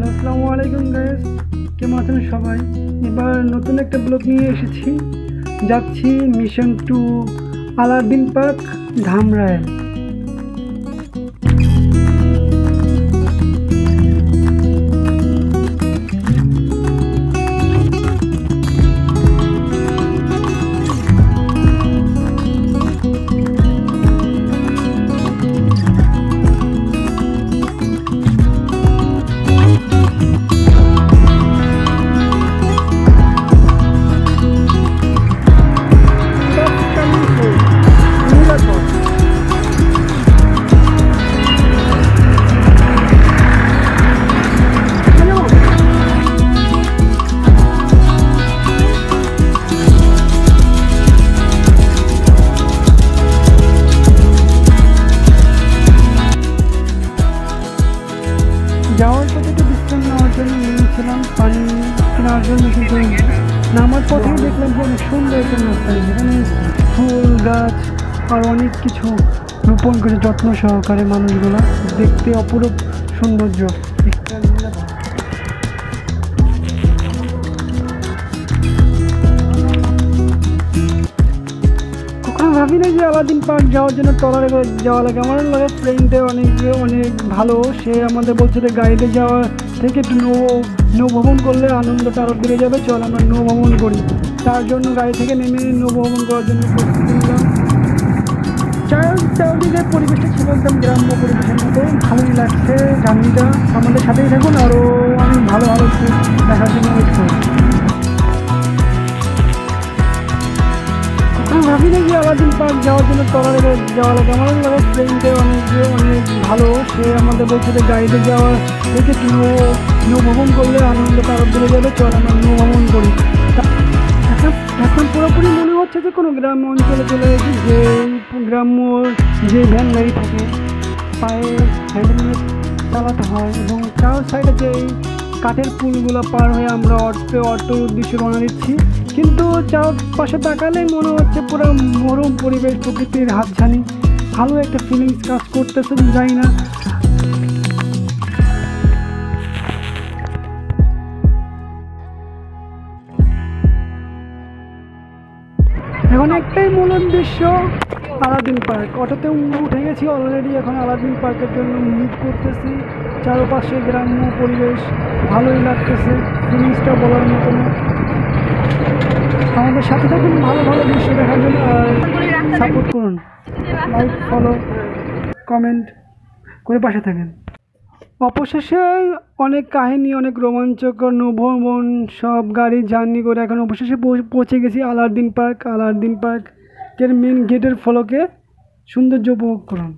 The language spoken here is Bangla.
হ্যালো আসসালামু আলাইকুম গাইস, কেমন আছেন সবাই? এবার নতুন একটা ব্লগ নিয়ে এসেছি। যাচ্ছি mission to Alauddin park, Dhamrai. যাওয়ার পথে একটু বিশ্রাম নেওয়ার জন্য নিয়েছিলাম, পানি কেনার জন্য, কিন্তু নামার পথেই দেখলাম যে অনেক সুন্দর একটা নার্সারি, যেখানে ফুল গাছ আর অনেক কিছু রোপণ করে যত্ন সহকারে মানুষগুলো, দেখতে অপরূপ সৌন্দর্য। কখনো ভাবি না যে আলাউদ্দিন পার্ক যাওয়ার জন্য ট্রলারে করে যাওয়া লাগে। আমার লাগে ট্রেনটা অনেক ভালো, সে আমাদের বলছে যে গাড়িতে যাওয়া থেকে একটু নৌ ভ্রমণ করলে আনন্দটা আরও বেড়ে যাবে, চল আমরা নৌ ভ্রমণ করি। তার জন্য গাড়ি থেকে নেমে নৌ ভ্রমণ করার জন্য প্রস্তুতি নিলাম। চারদিকে পরিবেশটা ছিল একদম গ্রাম্য পরিবেশের মতো, ভালোই লাগছে জার্নিটা। আমাদের সাথেই থাকুন, আরও অনেক ভালো ভালো দেখার জন্য ওয়েট করি। ভাবি না যে আলাউদ্দিন পার্ক যাওয়ার জন্য ট্রলারে করে যাওয়া লাগে। আমার লাগে ট্রেনটা অনেক ভালো, সে আমাদের বলছে যে গাড়িতে যাওয়া থেকে একটু নৌ ভ্রমণ করলে আনন্দটা আরও বেড়ে যাবে, চল আমরা নৌ ভ্রমণ করি। এখন পুরোপুরি মনে হচ্ছে যে কোনো গ্রাম্য অঞ্চলে চলে এসেছি, যে গ্রাম্য যে ভ্যান গাড়ি থাকে পায়ে হ্যান্ডেল চালাতে হয়, এবং চার সাইডে যে কাঠের পুলগুলো পার হয়ে আমরা অটোর উদ্দেশ্যে রওনা দিচ্ছি। কিন্তু চারপাশে তাকালেই মনে হচ্ছে পুরো মনোরম পরিবেশ, প্রকৃতির হাতছানি, ভালো একটা ফিলিংস কাজ করতেছে, যাই না। এখন একটাই মূল উদ্দেশ্য আলাউদ্দিন পার্ক। অটোতে উঠে গেছি অলরেডি, এখন আলাউদ্দিন পার্কের জন্য মুভ করতেছি। চারপাশে গ্রাম্য পরিবেশ, ভালোই লাগতেছে, ফিলিংসটা বলার মতো না। আমাদের সাথে থাকুন ভালো ভালো দৃশ্য দেখার জন্য, আর সাপোর্ট করুন, লাইক ফলো কমেন্ট করে পাশে থাকেন। অবশেষে অনেক কাহিনী, অনেক রোমাঞ্চকর নৌভ্রমণ, সব গাড়ি জার্নি করে এখন অবশেষে পৌঁছে গেছি আলাউদ্দিন পার্ক। আলাউদ্দিন পার্কের মেন গেটের ফলকে সৌন্দর্য উপভোগ করুন।